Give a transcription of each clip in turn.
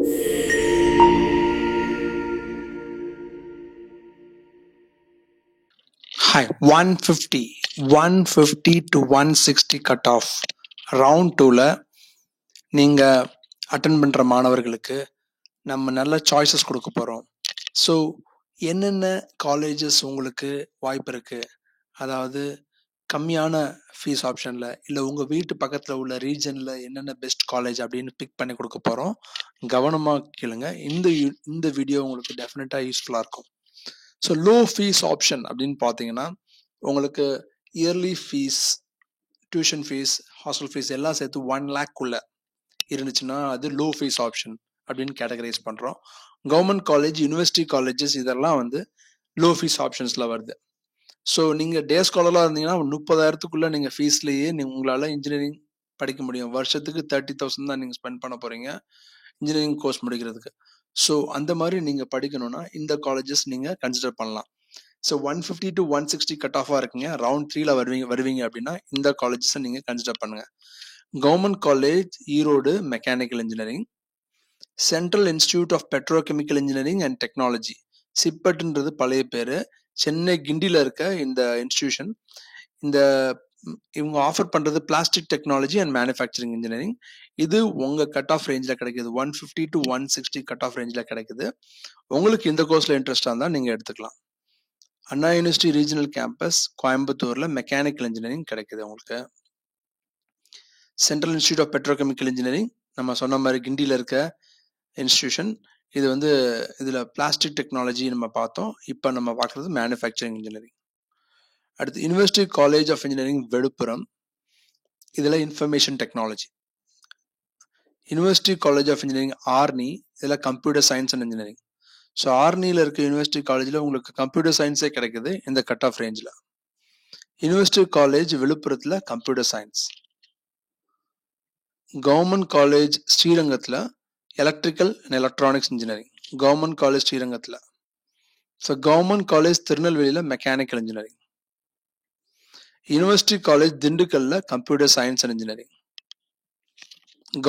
Hi, 150 to 160 cutoff round 2ல நீங்கள் attend பண்ணுற மாணவர்களுக்கு நம்ம நல்ல சாய்ஸஸ் கொடுக்க போகிறோம். ஸோ என்னென்ன காலேஜஸ் உங்களுக்கு வாய்ப்பு இருக்குது, அதாவது கம்மியான ஃபீஸ் ஆப்ஷனில் இல்லை உங்கள் வீட்டு பக்கத்தில் உள்ள ரீஜனில் என்னென்ன பெஸ்ட் காலேஜ் அப்படின்னு பிக் பண்ணி கொடுக்க போகிறோம். கவனமாக கேளுங்க. இந்த வீடியோ உங்களுக்கு டெஃபினட்டாக யூஸ்ஃபுல்லாக இருக்கும். ஸோ லோ ஃபீஸ் ஆப்ஷன் அப்படின்னு பார்த்தீங்கன்னா உங்களுக்கு early fees, tuition fees, hostel fees எல்லாம் சேர்த்து 1 lakh இருந்துச்சுன்னா அது லோ ஃபீஸ் ஆப்ஷன் அப்படின்னு கேட்டகரைஸ் பண்ணுறோம். கவர்மெண்ட் காலேஜ், யூனிவர்சிட்டி காலேஜஸ் இதெல்லாம் வந்து லோ ஃபீஸ் ஆப்ஷன்ஸில் வருது. ஸோ நீங்கள் டே ஸ்காலராக இருந்தீங்கன்னா 30,000க்குள்ளே நீங்கள் ஃபீஸ்லேயே உங்களால் இன்ஜினியரிங் படிக்க முடியும். வருஷத்துக்கு 30,000 தான் நீங்கள் ஸ்பெண்ட் பண்ண போகிறீங்க இன்ஜினியரிங் கோர்ஸ் முடிக்கிறதுக்கு. ஸோ அந்த மாதிரி நீங்கள் படிக்கணும்னா இந்த காலேஜஸ் நீங்கள் கன்சிடர் பண்ணலாம். ஸோ 150 to 160 கட் ஆஃபாக இருக்குங்க. ரவுண்ட் 3ல வருவீங்க அப்படின்னா இந்த காலேஜஸை நீங்கள் கன்சிடர் பண்ணுங்கள். Government college Erode mechanical engineering, central institute of petrochemical engineering and technology, சிப்பட்ன்றது பழைய பேர், சென்னை கிண்டியில் இருக்க இந்த இன்ஸ்டிடியூஷன். இவங்க ஆஃபர் பண்ணுறது plastic technology and manufacturing engineering. இது உங்கள் கட் ஆஃப் ரேஞ்சில் கிடைக்குது. 150 to 160 கட் ஆஃப் ரேஞ்சில் கிடைக்குது. உங்களுக்கு இந்த கோர்ஸில் இன்ட்ரெஸ்டாக இருந்தால் நீங்கள் எடுத்துக்கலாம். அண்ணா யூனிவர்சிட்டி ரீஜனல் கேம்பஸ் கோயம்புத்தூரில் மெக்கானிக்கல் இன்ஜினியரிங் கிடைக்குது உங்களுக்கு. Central institute of petrochemical engineering நம்ம சொன்ன மாதிரி கிண்டியில் இருக்க இன்ஸ்டிடியூஷன். இது வந்து இதில் பிளாஸ்டிக் டெக்னாலஜி நம்ம பார்த்தோம். இப்போ நம்ம பார்க்குறது மேனுஃபேக்சரிங் இன்ஜினியரிங். அடுத்து யூனிவர்சிட்டி காலேஜ் ஆஃப் இன்ஜினியரிங் விழுப்புரம், இதில் information technology. University college of engineering Arni, இதில் computer science and engineering. So ஆர்னியில் இருக்க யூனிவர்சிட்டி காலேஜில் உங்களுக்கு கம்ப்யூட்டர் சயின்ஸே கிடைக்குது இந்த கட் ஆஃப் ரேஞ்சில். யூனிவர்சிட்டி காலேஜ் விழுப்புரத்தில் கம்ப்யூட்டர் சயின்ஸ். கவர்மெண்ட் காலேஜ் ஸ்ரீரங்கத்தில் electrical and electronics engineering, government college ஸ்ரீரங்கத்தில். ஸோ கவர்மெண்ட் காலேஜ் திருநெல்வேலியில் மெக்கானிக்கல் இன்ஜினியரிங். யூனிவர்சிட்டி காலேஜ் திண்டுக்கல்ல computer science and engineering.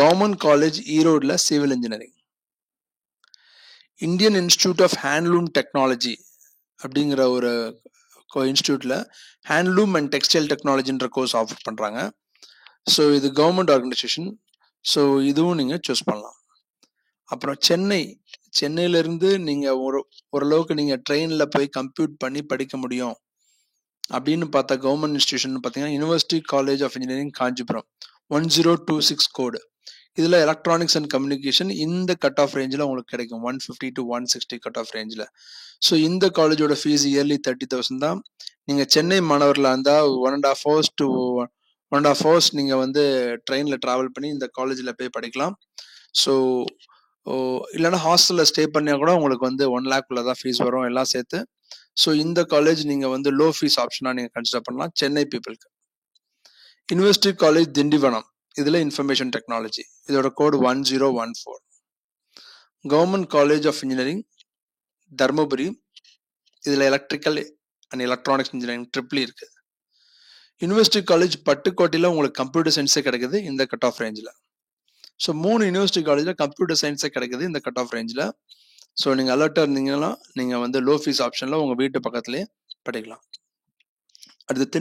Government college ஈரோடில் civil engineering. Indian institute of handloom technology அப்படிங்கிற ஒரு இன்ஸ்டியூட்டில் handloom and textile டெக்னாலஜின்ற course offer பண்ணுறாங்க. So இது கவர்மெண்ட் ஆர்கனைசேஷன். ஸோ இதுவும் நீங்கள் சூஸ் பண்ணலாம். அப்புறம் சென்னையிலேருந்து நீங்கள் ஓரளவுக்கு நீங்கள் ட்ரெயினில் போய் கம்ப்யூட் பண்ணி படிக்க முடியும் அப்படின்னு பார்த்தா கவர்மெண்ட் இன்ஸ்டிடியூஷன் பார்த்தீங்கன்னா university college of engineering Kanchipuram 1026 code. இதில் எலக்ட்ரானிக்ஸ் அண்ட் கம்யூனிகேஷன் இந்த கட் ஆஃப் ரேஞ்சில் உங்களுக்கு கிடைக்கும் 150 to 160 கட் ஆஃப் ரேஞ்சில். ஸோ இந்த காலேஜோட ஃபீஸ் இயர்லி 30,000 தான். நீங்கள் சென்னை மாணவர்களாக இருந்தால் 1.5 hours நீங்கள் வந்து ட்ரெயினில் ட்ராவல் பண்ணி இந்த காலேஜில் போய் படிக்கலாம். ஸோ இல்லைனா ஹாஸ்டலில் ஸ்டே பண்ணால் கூட உங்களுக்கு வந்து 1 lakh தான் ஃபீஸ் வரும் எல்லாம் சேர்த்து. ஸோ இந்த காலேஜ் நீங்கள் வந்து லோ ஃபீஸ் ஆப்ஷனாக நீங்கள் கன்சிடர் பண்ணலாம் சென்னை பீப்புளுக்கு. யூனிவர்சிட்டி காலேஜ் திண்டிவனம், இதில் இன்ஃபர்மேஷன் டெக்னாலஜி, இதோட code 1014. Government college of engineering Dharmapuri, இதில் electrical and electronics engineering triple இருக்குது. யூனிவர்சிட்டி காலேஜ் பட்டுக்கோட்டையில் உங்களுக்கு கம்ப்யூட்டர் சயின்ஸே கிடைக்குது இந்த கட் ஆஃப் ரேஞ்சில். ஸோ 3 யூனிவர்சிட்டி காலேஜில் கம்ப்யூட்டர் சயின்ஸே கிடைக்குது இந்த கட் ஆஃப் ரேஞ்சில். ஸோ நீங்கள் அலர்ட்டாக இருந்தீங்கன்னா நீங்கள் வந்து லோ ஃபீஸ் ஆப்ஷனில் உங்கள் வீட்டு பக்கத்துலேயே படிக்கலாம். அடுத்து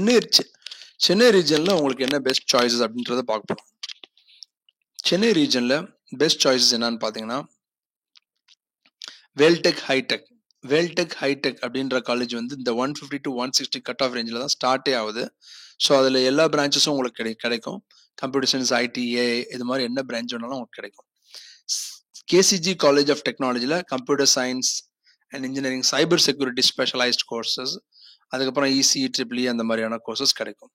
சென்னை ரீஜனில் உங்களுக்கு என்ன பெஸ்ட் சாய்ஸஸ் அப்படின்றத பார்க்கலாம். சென்னை ரீஜனில் பெஸ்ட் சாய்ஸஸ் என்னன்னு பார்த்தீங்கன்னா வேல்டெக் ஹைடெக் அப்படின்ற காலேஜ் வந்து இந்த 150 to 160 கட் ஆஃப் ரேஞ்சில் தான் ஸ்டார்ட்டே ஆகுது. ஸோ அதில் எல்லா பிரான்ச்சஸும் உங்களுக்கு கிடைக்கும். கம்ப்யூட்டர் சயின்ஸ், ஐடி, ஏஐ இது மாதிரி என்ன பிரான்ச் வேணாலும் உங்களுக்கு கிடைக்கும். கேசிஜி காலேஜ் ஆஃப் டெக்னாலஜியில் computer science and engineering, cyber security specialised courses, அதுக்கப்புறம் இசிஇ, ட்ரிபிள்இ அந்த மாதிரியான கோர்சஸ் கிடைக்கும்.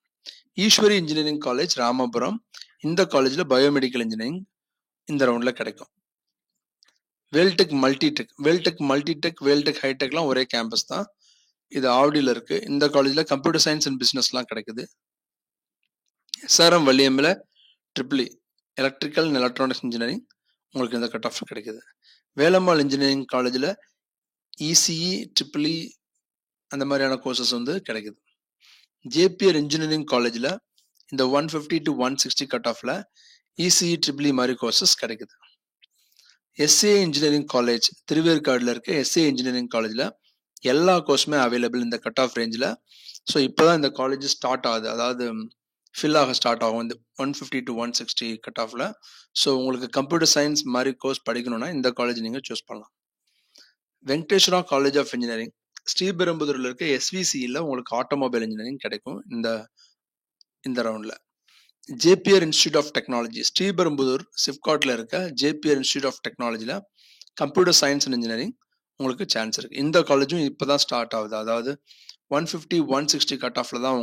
ஈஸ்வரி இன்ஜினியரிங் காலேஜ் ராமபுரம், இந்த காலேஜில் பயோமெடிக்கல் இன்ஜினியரிங் இந்த ரவுண்டில் கிடைக்கும். வேல்டெக் ஹைடெக்லாம் ஒரே கேம்பஸ் தான். இது ஆவடியில் இருக்குது. இந்த காலேஜில் கம்ப்யூட்டர் சயின்ஸ் அண்ட் பிஸ்னஸ்லாம் கிடைக்குது. எஸ்ஆர்எம் வள்ளியம்மில் triple E electrical and electronics engineering உங்களுக்கு இந்த கட் ஆஃப் கிடைக்குது. வேலம்மாள் இன்ஜினியரிங் காலேஜில் இசிஇ, ட்ரிபிள்இ அந்த மாதிரியான கோர்சஸ் வந்து கிடைக்குது. ஜேபிஆர் இன்ஜினியரிங் காலேஜில் இந்த 150 to 160 கட் ஆஃபில் இசிஇ, ட்ரிபிள்இ மாதிரி கோர்சஸ் கிடைக்குது. எஸ்ஏ இன்ஜினியரிங் காலேஜ் திருவேற்காடுல இருக்க எஸ்ஏ இன்ஜினியரிங் காலேஜில் எல்லா கோர்ஸுமே அவைலபிள் இந்த கட் ஆஃப் ரேஞ்சில். ஸோ இப்போ தான் இந்த காலேஜ் ஸ்டார்ட் ஆகுது, அதாவது ஃபில் ஆக ஸ்டார்ட் ஆகும் இந்த 150 to 160 கட் ஆஃபில். ஸோ உங்களுக்கு கம்ப்யூட்டர் சயின்ஸ் மாதிரி கோர்ஸ் படிக்கணும்னா இந்த காலேஜ் நீங்கள் சூஸ் பண்ணலாம். வெங்கடேஸ்வரா காலேஜ் ஆஃப் இன்ஜினியரிங் ஸ்ரீபெரும்புதூரில் இருக்க எஸ்விசியில் உங்களுக்கு ஆட்டோமொபைல் இன்ஜினியரிங் கிடைக்கும் இந்த ரவுண்டில். JPR institute of technology Sriperumbudur சிப்காட்டில் இருக்க ஜேபிஆர் இன்ஸ்டியூட் ஆஃப் டெக்னாலஜியில் கம்ப்யூட்டர் சயின்ஸ் அண்ட் இன்ஜினியரிங் உங்களுக்கு சான்ஸ் இருக்குது. இந்த காலேஜும் இப்போ தான் ஸ்டார்ட் ஆகுது, அதாவது 150 160 கட் ஆஃபில் தான்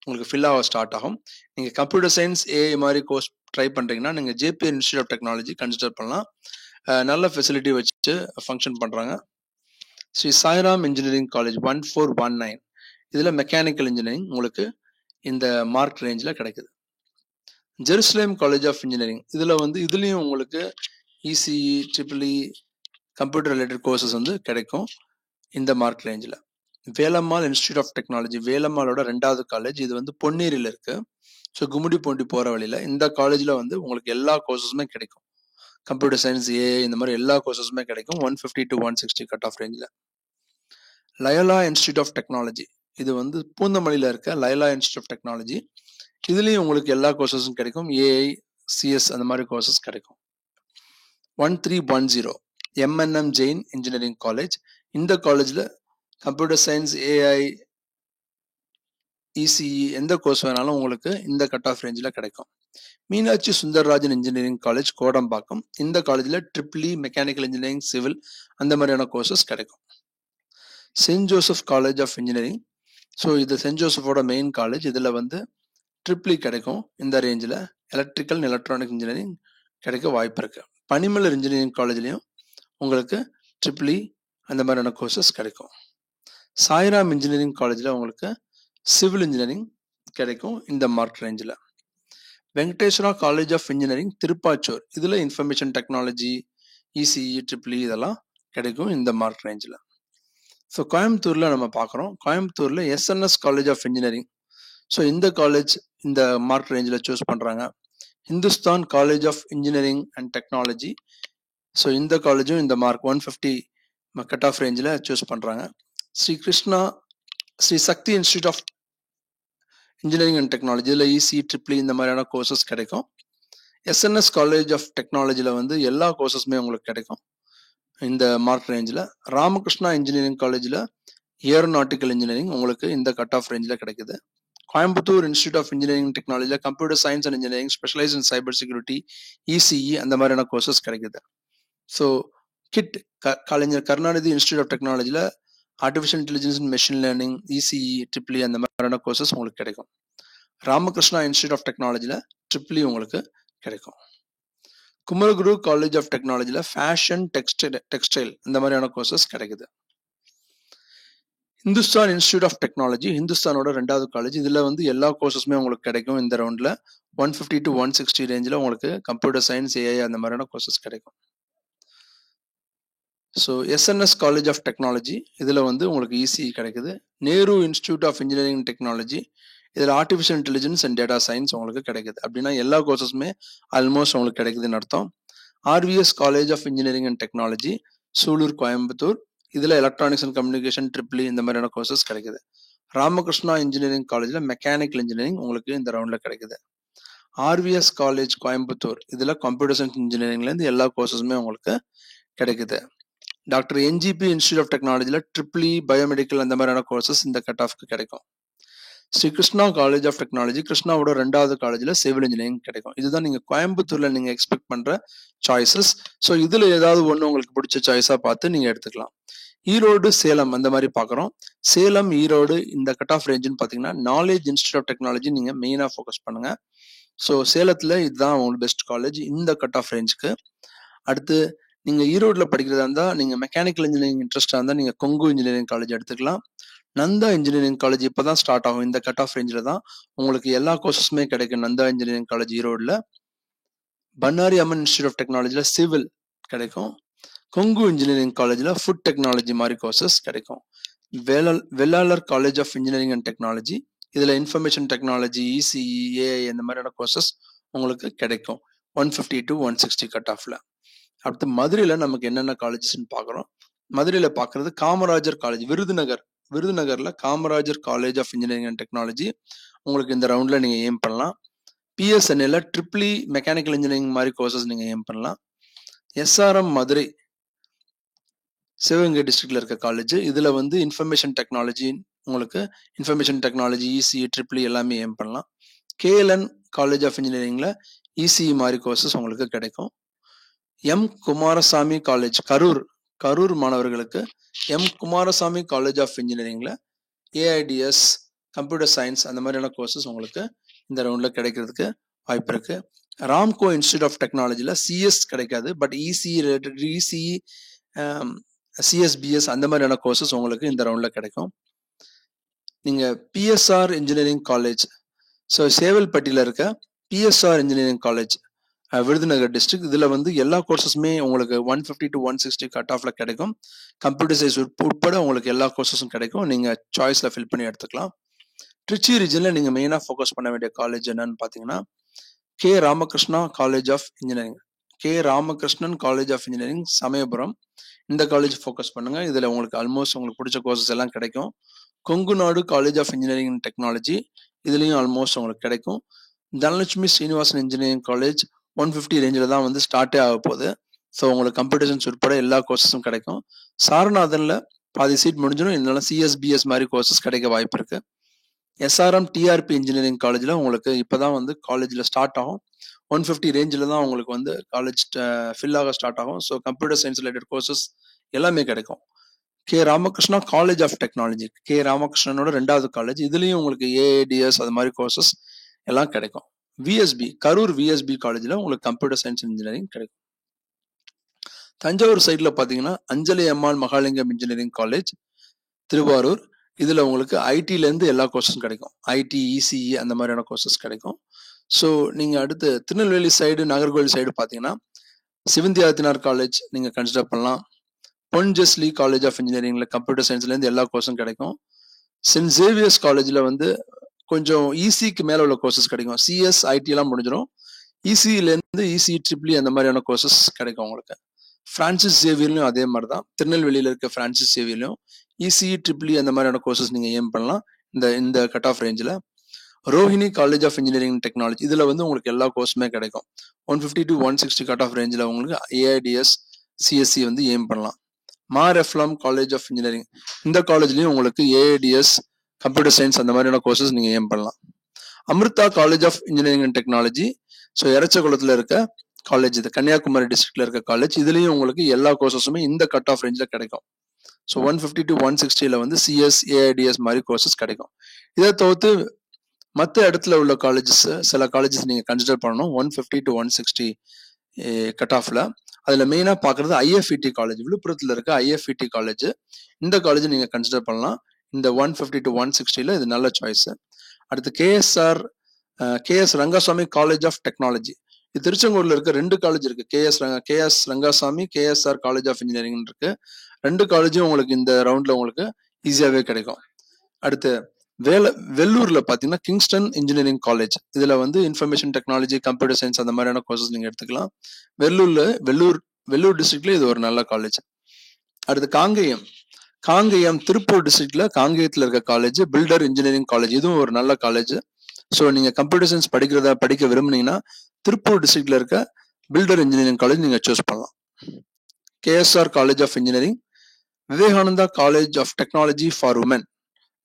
உங்களுக்கு ஃபில் ஆக ஸ்டார்ட் ஆகும். நீங்கள் கம்ப்யூட்டர் சயின்ஸ் ஏஐ மாதிரி கோர்ஸ் ட்ரை பண்ணுறீங்கன்னா நீங்கள் JPR institute of technology consider பண்ணலாம். நல்ல ஃபெசிலிட்டி வச்சுட்டு ஃபங்க்ஷன் பண்ணுறாங்க. ஸ்ரீ சாய்ராம் இன்ஜினியரிங் காலேஜ் 1419 இதில் மெக்கானிக்கல் இன்ஜினியரிங் உங்களுக்கு இந்த மார்க் ரேஞ்சில் கிடைக்குது. ஜெருசலேம் காலேஜ் ஆஃப் இன்ஜினியரிங் இதுலேயும் உங்களுக்கு ECE triple E computer related courses கிடைக்கும் இந்த மார்க் ரேஞ்சில். வேலம்மாள் இன்ஸ்டியூட் ஆஃப் டெக்னாலஜி வேலம்மாளோட 2வது காலேஜ், இது பொன்னேரியில் இருக்கு. ஸோ கும்முடி பூண்டி போகிற வழியில் இந்த காலேஜில் உங்களுக்கு எல்லா கோர்சஸுமே கிடைக்கும். கம்ப்யூட்டர் சயின்ஸ் ஏஐ இந்த மாதிரி எல்லா கோர்சஸுமே கிடைக்கும் 150 to 160 கட் ஆஃப் ரேஞ்சில். லயோலா இன்ஸ்டியூட் ஆஃப் டெக்னாலஜி இது பூந்தமல்லியில் இருக்க லயோலா இன்ஸ்டியூட் ஆஃப் டெக்னாலஜி, இதுலேயும் உங்களுக்கு எல்லா கோர்சஸும் கிடைக்கும். ஏஐ சிஎஸ் அந்த மாதிரி கோர்சஸ் கிடைக்கும். 1310 எம்என்எம் ஜெயின் இன்ஜினியரிங் காலேஜ், இந்த காலேஜில் கம்ப்யூட்டர் சயின்ஸ் ஏஐ இசிஇ எந்த கோர்ஸ் வேணாலும் உங்களுக்கு இந்த கட் ஆஃப் ரேஞ்சில் கிடைக்கும். மீனாட்சி சுந்தர்ராஜன் இன்ஜினியரிங் காலேஜ் கோடம்பாக்கம், இந்த காலேஜில் ட்ரிபிள்இ மெக்கானிக்கல் இன்ஜினியரிங் சிவில் அந்த மாதிரியான கோர்சஸ் கிடைக்கும். Saint Joseph college of engineering, so இது சென்ட் ஜோசஃபோட மெயின் காலேஜ், இதில் ட்ரிபிள்இ கிடைக்கும் இந்த ரேஞ்சில். எலக்ட்ரிக்கல் அண்ட் எலக்ட்ரானிக் இன்ஜினியரிங் கிடைக்க வாய்ப்பு இருக்கு. பனிமலர் இன்ஜினியரிங் காலேஜ்லையும் உங்களுக்கு ட்ரிபிள்இ அந்த மாதிரியான கோர்சஸ் கிடைக்கும். சாய்ராம் இன்ஜினியரிங் காலேஜில் உங்களுக்கு சிவில் இன்ஜினியரிங் கிடைக்கும் இந்த மார்க் ரேஞ்சில். Venkateswara college of engineering Tiruppachur, இதில் இன்ஃபர்மேஷன் டெக்னாலஜி இசிஇ ட்ரிபிள்இ இதெல்லாம் கிடைக்கும் இந்த மார்க் ரேஞ்சில். ஸோ கோயம்புத்தூரில் நம்ம பார்க்குறோம், கோயம்புத்தூரில் SNS college of engineering, so இந்த காலேஜ் இந்த மார்க் ரேஞ்சில் சூஸ் பண்ணுறாங்க. Hindusthan college of engineering and technology, so இந்த காலேஜும் இந்த மார்க் 150 கட் ஆஃப் ரேஞ்சில் சூஸ் பண்ணுறாங்க. Sri Sakthi institute of engineering and technology, இதில் இசி ட்ரிபிள்இ இந்த மாதிரியான கோர்சஸ் கிடைக்கும். எஸ்என்எஸ் காலேஜ் ஆஃப் டெக்னாலஜியில் எல்லா கோர்சஸுமே உங்களுக்கு கிடைக்கும் இந்த மார்க் ரேஞ்சில். ராமகிருஷ்ணா இன்ஜினியரிங் காலேஜில் ஏரோநாட்டிக்கல் இன்ஜினியரிங் உங்களுக்கு இந்த கட் ஆஃப் ரேஞ்சில் கிடைக்குது. கோயம்புத்தூர் இன்ஸ்டியூட் ஆஃப் இன்ஜினியரிங் டெக்னாலஜியில் computer science and engineering specialise in cyber security ECE அந்த மாதிரியான கோர்சஸ் கிடைக்குது. So KIT Kalaignar Karunanidhi institute of டெக்னாலஜியில் artificial intelligence and machine learning ECE triple E அந்த மாதிரியான கோர்சஸ் உங்களுக்கு கிடைக்கும். ராமகிருஷ்ணா இன்ஸ்டியூட் ஆஃப் டெக்னாலஜியில் ட்ரிபிள்இ உங்களுக்கு கிடைக்கும். குமரகுரு காலேஜ் ஆஃப் டெக்னாலஜியில் ஃபேஷன் டெக்ஸ்டைல் இந்த மாதிரியான கோர்சஸ் கிடைக்குது. ஹிந்துஸ்தான் இன்ஸ்டியூட் ஆஃப் டெக்னாலஜி ஹிந்துஸ்தானோட 2வது காலேஜ், இதில் எல்லா கோர்சஸுமே உங்களுக்கு கிடைக்கும் இந்த ரவுண்டில். 150 to 160 ரேஞ்சில் உங்களுக்கு கம்ப்யூட்டர் சயின்ஸ் ஏஐ அந்த மாதிரியான கோர்சஸ் கிடைக்கும். So SNS college of technology இதில் உங்களுக்கு இசிஇ கிடைக்குது. Nehru institute of engineering technology, இதில் artificial intelligence and data science உங்களுக்கு கிடைக்குது. அப்படின்னா எல்லா கோர்சஸுமே ஆல்மோஸ்ட் உங்களுக்கு கிடைக்குதுன்னு அர்த்தம். RVS college of engineering and technology Sulur Coimbatore, இதில் எலக்ட்ரானிக்ஸ் அண்ட் கம்யூனிகேஷன் ட்ரிபிள்இ இந்த மாதிரியான கோர்சஸ் கிடைக்குது. ராமகிருஷ்ணா இன்ஜினியரிங் காலேஜில் மெக்கானிக்கல் இன்ஜினியரிங் உங்களுக்கு இந்த ரவுண்டில் கிடைக்குது. ஆர்விஎஸ் காலேஜ் கோயம்புத்தூர், இதில் கம்ப்யூட்டர் சயின்ஸ் இன்ஜினியரிங்லேருந்து எல்லா கோர்சஸுமே உங்களுக்கு கிடைக்குது. டாக்டர் என்ஜிபி இன்ஸ்டியூட் ஆஃப் டெக்னாலஜியில் ட்ரிபிள்இ பயோமெடிக்கல் அந்த மாதிரியான கோர்சஸ் இந்த கட் ஆஃப்க்கு கிடைக்கும். Sri Krishna college of technology கிருஷ்ணாவோட 2வது காலேஜில் சிவில் இன்ஜினியரிங் கிடைக்கும். இதுதான் நீங்கள் கோயம்புத்தூரில் நீங்கள் எக்ஸ்பெக்ட் பண்ணுற சாய்ஸஸ். ஸோ இதில் ஏதாவது ஒன்று உங்களுக்கு பிடிச்ச சாய்ஸாக பார்த்து நீங்கள் எடுத்துக்கலாம். ஈரோடு சேலம் அந்த மாதிரி பார்க்குறோம். சேலம் ஈரோடு இந்த கட் ஆஃப் ரேஞ்சுன்னு பார்த்தீங்கன்னா நாலேஜ் இன்ஸ்டியூட் ஆஃப் டெக்னாலஜி நீங்கள் மெயினாக ஃபோக்கஸ் பண்ணுங்க. ஸோ சேலத்தில் இதுதான் உங்களுக்கு பெஸ்ட் காலேஜ் இந்த கட் ஆஃப் ரேஞ்சுக்கு. அடுத்து நீங்கள் ஈரோட்டில் படிக்கிறதா இருந்தால் நீங்கள் மெக்கானிக்கல் இன்ஜினியரிங் இன்ட்ரெஸ்டாக இருந்தால் நீங்கள் கொங்கு இன்ஜினியரிங் காலேஜ் எடுத்துக்கலாம். நந்தா இன்ஜினியரிங் காலேஜ் இப்போ தான் ஸ்டார்ட் ஆகும், இந்த கட் ஆஃப் ரேஞ்சில் தான் உங்களுக்கு எல்லா கோர்சஸுமே கிடைக்கும். நந்தா இன்ஜினியரிங் காலேஜ் ஈரோடில். பன்னாரி அம்மன் இன்ஸ்டியூட் ஆஃப் டெக்னாலஜியில் சிவில் கிடைக்கும். கொங்கு இன்ஜினியரிங் காலேஜில் ஃபுட் டெக்னாலஜி மாதிரி கோர்சஸ் கிடைக்கும். Vellalar college of engineering and technology, இதில் இன்ஃபர்மேஷன் டெக்னாலஜி இசிஇ ஏஐ இந்த மாதிரியான கோர்சஸ் உங்களுக்கு கிடைக்கும் 150 to 160 கட் ஆஃபில். அடுத்து மதுரையில் நமக்கு என்னென்ன காலேஜஸ்ன்னு பார்க்குறோம். மதுரையில் பார்க்குறது காமராஜர் காலேஜ், விருதுநகரில் Kamarajar college of engineering and technology உங்களுக்கு இந்த ரவுண்டில் நீங்கள் எய்ம் பண்ணலாம். பிஎஸ்என்ஏல ட்ரிபிள் மெக்கானிக்கல் இன்ஜினியரிங் மாதிரி கோர்சஸ் நீங்கள் எய்ம் பண்ணலாம். எஸ்ஆர்எம் மதுரை சிவகங்கை டிஸ்ட்ரிக்ட்ல இருக்க காலேஜ், இதில் வந்து இன்ஃபர்மேஷன் டெக்னாலஜி, உங்களுக்கு இன்ஃபர்மேஷன் டெக்னாலஜி இசிஇ ட்ரிபிள் எல்லாமே எய்ம் பண்ணலாம். கேஎல்என் காலேஜ் ஆஃப் இன்ஜினியரிங்ல இசிஇ மாதிரி கோர்சஸ் உங்களுக்கு கிடைக்கும். எம் குமாரசாமி காலேஜ் கரூர் மாணவர்களுக்கு எம் குமாரசாமி காலேஜ் ஆஃப் இன்ஜினியரிங்ல ஏஐடிஎஸ், கம்ப்யூட்டர் சயின்ஸ் அந்த மாதிரியான கோர்சஸ் உங்களுக்கு இந்த ரவுண்ட்ல கிடைக்கிறதுக்கு வாய்ப்பு இருக்கு. ராம்கோ இன்ஸ்டியூட் ஆஃப் டெக்னாலஜில சிஎஸ் கிடைக்காது, but ECE related ECE, CSBS அந்த மாதிரியான கோர்சஸ் உங்களுக்கு இந்த ரவுண்ட்ல கிடைக்கும். நீங்க பிஎஸ்ஆர் இன்ஜினியரிங் காலேஜ், ஸோ சேவல்பட்டியில் இருக்க PSR engineering college Virudhunagar district, இதில் வந்து எல்லா கோர்சஸுமே உங்களுக்கு 150 to 160 கட் ஆஃப்ல கிடைக்கும். கம்ப்யூட்டர் சயின்ஸ் உட்பட உங்களுக்கு எல்லா கோர்சஸும் கிடைக்கும். நீங்கள் சாய்ஸில் ஃபில் பண்ணி எடுத்துக்கலாம். திருச்சி ரீஜனில் நீங்கள் மெயினாக ஃபோக்கஸ் பண்ண வேண்டிய காலேஜ் என்னன்னு பார்த்தீங்கன்னா K Ramakrishna college of engineering, K Ramakrishnan college of engineering Samayapuram. இந்த காலேஜ் ஃபோக்கஸ் பண்ணுங்க. இதில் உங்களுக்கு ஆல்மோஸ்ட் உங்களுக்கு பிடிச்ச கோர்சஸ் எல்லாம் கிடைக்கும். Kongu Nadu college of engineering and technology, இதுலேயும் ஆல்மோஸ்ட் உங்களுக்கு கிடைக்கும். தனலட்சுமி ஸ்ரீனிவாசன் இன்ஜினியரிங் காலேஜ் 150 ரேஞ்சில் தான் வந்து ஸ்டார்ட்டே ஆக போகுது. ஸோ உங்களுக்கு கம்ப்யூட்டர் சயின்ஸ் உட்பட எல்லா கோர்சஸும் கிடைக்கும். சாரநாதனில் பாதி சீட் முடிஞ்சிடும், இதனால சிஎஸ்பிஎஸ் மாதிரி கோர்சஸ் கிடைக்க வாய்ப்பு இருக்கு. எஸ்ஆர்எம் டிஆர்பி இன்ஜினியரிங் காலேஜில் உங்களுக்கு இப்போ தான் வந்து காலேஜில் ஸ்டார்ட் ஆகும். 150 ரேஞ்சில் தான் உங்களுக்கு வந்து காலேஜ் ஃபில் ஆக ஸ்டார்ட் ஆகும். So computer science related courses எல்லாமே கிடைக்கும். K Ramakrishna college of technology, K ராமகிருஷ்ணனோட 2வது காலேஜ், இதுலேயும் உங்களுக்கு ஏஏடிஎஸ் அது மாதிரி கோர்சஸ் எல்லாம் கிடைக்கும். விஎஸ்பி கரூர் விஎஸ்பி காலேஜில் உங்களுக்கு கம்ப்யூட்டர் சயின்ஸ் இன்ஜினியரிங் கிடைக்கும். தஞ்சாவூர் சைடில் பார்த்தீங்கன்னா அஞ்சலி அம்மாள் மகாலிங்கம் இன்ஜினியரிங் காலேஜ் திருவாரூர், இதில் உங்களுக்கு ஐடியிலேருந்து எல்லா கோர்சஸும் கிடைக்கும். ஐடி, இசிஇ அந்த மாதிரியான கோர்சஸ் கிடைக்கும். ஸோ நீங்கள் அடுத்து திருநெல்வேலி சைடு, நாகர்கோவில் சைடு பார்த்தீங்கன்னா சிவந்தியாதினார் காலேஜ் நீங்கள் கன்சிடர் பண்ணலாம். பொன்ஜெஸ்லி காலேஜ் ஆஃப் இன்ஜினியரிங்ல கம்ப்யூட்டர் சயின்ஸ்லேருந்து எல்லா கோர்ஸும் கிடைக்கும். சென்ட் சேவியர்ஸ் காலேஜில் வந்து கொஞ்சம் இசிக்கு மேலே உள்ள கோர்சஸ் கிடைக்கும். சிஎஸ், ஐடி எல்லாம் முடிஞ்சிடும். இசியிலேருந்து இசி ட்ரிபிள் அந்த மாதிரியான கோர்சஸ் கிடைக்கும் உங்களுக்கு. பிரான்சிஸ் சேவியர்லையும் அதே மாதிரி தான், திருநெல்வேலியில் இருக்க பிரான்சிஸ் சேவியர்லையும் இசி ட்ரிபிள் அந்த மாதிரியான கோர்சஸ் நீங்கள் ஏம் பண்ணலாம் இந்த கட் ஆஃப் ரேஞ்சில். Rohini college of engineering technology, இதில் வந்து உங்களுக்கு எல்லா கோர்ஸுமே கிடைக்கும். 150 to 160 கட் ஆஃப் ரேஞ்சில் உங்களுக்கு ஏஐடிஎஸ், சிஎஸ்சி வந்து ஏம் பண்ணலாம். மாரெஃப்லாம் காலேஜ் ஆஃப் இன்ஜினியரிங், இந்த காலேஜ்லையும் உங்களுக்கு ஏஐடிஎஸ், கம்ப்யூட்டர் சயின்ஸ் அந்த மாதிரியான கோர்சஸ் நீங்கள் ஏம் பண்ணலாம். Amrita college of engineering and technology, so எரச்சகுளத்தில் இருக்க காலேஜ், இது கன்னியாகுமரி டிஸ்ட்ரிக்ட்ல இருக்க காலேஜ், இதுலேயும் உங்களுக்கு எல்லா கோர்சஸுமே இந்த கட் ஆஃப் ரேஞ்சில் கிடைக்கும். ஸோ 150 to 160 வந்து சிஎஸ், ஏஐடிஎஸ் மாதிரி கோர்சஸ் கிடைக்கும். இதை தவிர்த்து மற்ற இடத்துல உள்ள காலேஜஸ், சில காலேஜஸ் நீங்கள் கன்சிடர் பண்ணணும் 150 to 160 கட் ஆஃப்ல. அதில் மெயினாக பார்க்குறது ஐஎஃப்இடி காலேஜ், விழுப்புரத்தில் இருக்க ஐஎஃப்இடி காலேஜ். இந்த காலேஜ் நீங்கள் கன்சிடர் பண்ணலாம். இந்த 150 to 160 இது நல்ல சாய்ஸ். அடுத்து KS Rangasamy college of technology, இது திருச்செங்கோடில் இருக்க 2 காலேஜ் இருக்கு. KS Rangasamy, KSR college of engineering இருக்கு. 2 காலேஜும் உங்களுக்கு இந்த ரவுண்ட்ல உங்களுக்கு ஈஸியாகவே கிடைக்கும். அடுத்து வெள்ளூர்ல பாத்தீங்கன்னா கிங்ஸ்டன் இன்ஜினியரிங் காலேஜ், இதுல வந்து இன்ஃபர்மேஷன் டெக்னாலஜி, கம்ப்யூட்டர் சயின்ஸ் அந்த மாதிரியான கோர்சஸ் நீங்க எடுத்துக்கலாம். வெள்ளூர் டிஸ்ட்ரிக்ட்ல இது ஒரு நல்ல காலேஜ். அடுத்து காங்கேயம் திருப்பூர் டிஸ்ட்ரிக்ட்ல காங்கேயத்துல இருக்க காலேஜ் பில்டர் இன்ஜினியரிங் காலேஜ், இதுவும் ஒரு நல்ல காலேஜ். ஸோ நீங்க கம்ப்யூட்டர் சயின்ஸ் படிக்க விரும்புனீங்கன்னா திருப்பூர் டிஸ்ட்ரிக்ட்ல இருக்க பில்டர் இன்ஜினியரிங் காலேஜ் நீங்க சூஸ் பண்ணலாம். KSR college of engineering, Vivekananda college of technology for women,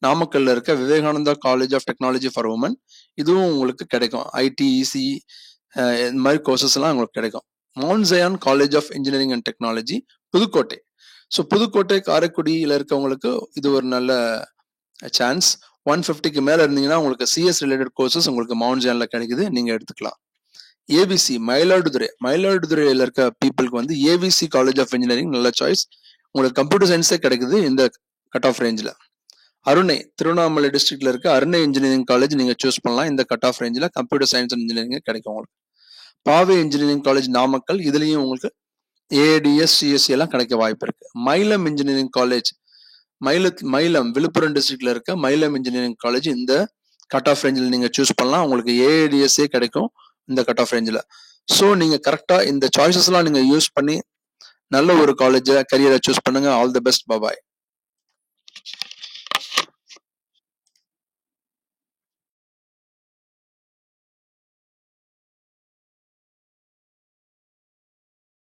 நாமக்கல்ல இருக்க Vivekananda college of technology for women, இதுவும் உங்களுக்கு கிடைக்கும். ஐடி, இசி இந்த மாதிரி கோர்சஸ் எல்லாம் உங்களுக்கு கிடைக்கும். Mount Zion college of engineering and technology Pudukkottai, so Pudukkottai காரைக்குடியில் இருக்கவங்களுக்கு இது ஒரு நல்ல சான்ஸ். 150க்கு மேலே இருந்தீங்கன்னா உங்களுக்கு சிஎஸ் ரிலேட்டட் கோர்சஸ் உங்களுக்கு மவுண்ட் ஜயான்ல கிடைக்குது, நீங்க எடுத்துக்கலாம். ஏபிசி மயிலாடுதுறையில் இருக்க பீப்புளுக்கு வந்து ஏபிசி காலேஜ் ஆஃப் இன்ஜினியரிங் நல்ல சாய்ஸ். உங்களுக்கு கம்ப்யூட்டர் சயின்ஸே கிடைக்குது இந்த கட் ஆஃப் ரேஞ்சில். அருணை திருவண்ணாமலை டிஸ்ட்ரிக்ட்ல இருக்க அருணை இன்ஜினியரிங் காலேஜ் நீங்க சூஸ் பண்ணலாம். இந்த கட் ஆஃப் ரேஞ்சில் கம்ப்யூட்டர் சயின்ஸ் அண்ட் இன்ஜினியரிங் கிடைக்கும் உங்களுக்கு. பாவே இன்ஜினியரிங் காலேஜ் நாமக்கல், இதுலயும் உங்களுக்கு ஏடிஎஸ், சிஎஸ்சி எல்லாம் கிடைக்க வாய்ப்பு இருக்கு. மயிலம் இன்ஜினியரிங் காலேஜ், மயிலம் விழுப்புரம் டிஸ்ட்ரிக்ட்ல இருக்க மயிலம் இன்ஜினியரிங் காலேஜ் இந்த கட் ஆஃப் ரேஞ்சில் நீங்க சூஸ் பண்ணலாம். உங்களுக்கு ஏடிஎஸ்ஏ கிடைக்கும் இந்த கட் ஆஃப் ரேஞ்சில். ஸோ நீங்கள் கரெக்டாக இந்த சாய்ஸஸ்லாம் நீங்கள் யூஸ் பண்ணி நல்ல ஒரு காலேஜை கரியரை சூஸ் பண்ணுங்க. All the best. பாய்.